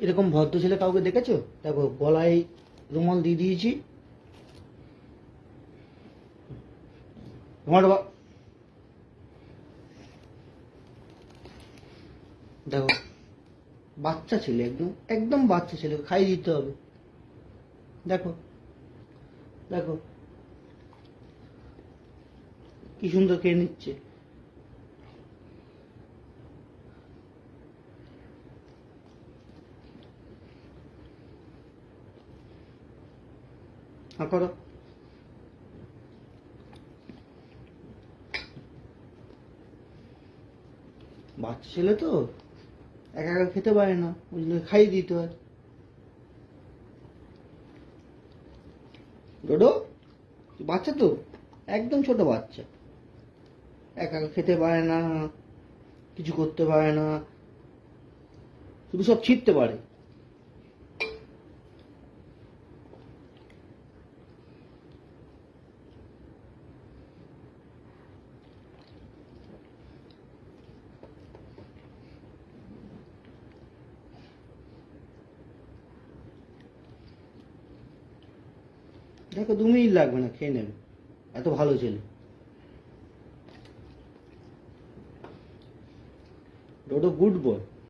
এরকম ভদ্র ছেলে কাউকে দেখেছো? দেখো গলায় রুমাল দিয়ে দিয়েছি। দেখো বাচ্চা ছেলে, একদম একদম বাচ্চা ছেলে, খাইয়ে দিতে হবে। দেখো দেখো কি সুন্দর খেয়ে নিচ্ছে। করো। বাচ্চা ছেলে তো একা একা খেতে পারে না, ওই জন্য খাইয়ে দিতে হয়। ডোডো বাচ্চা তো, একদম ছোট বাচ্চা, একা একা খেতে পারে না, কিছু করতে পারে না, শুধু সব ছিটতে পারে। দেখো 2 মিনিট লাগবে না, খেয়ে নেবে, এত ভালো ছেলে। Dodo good boy.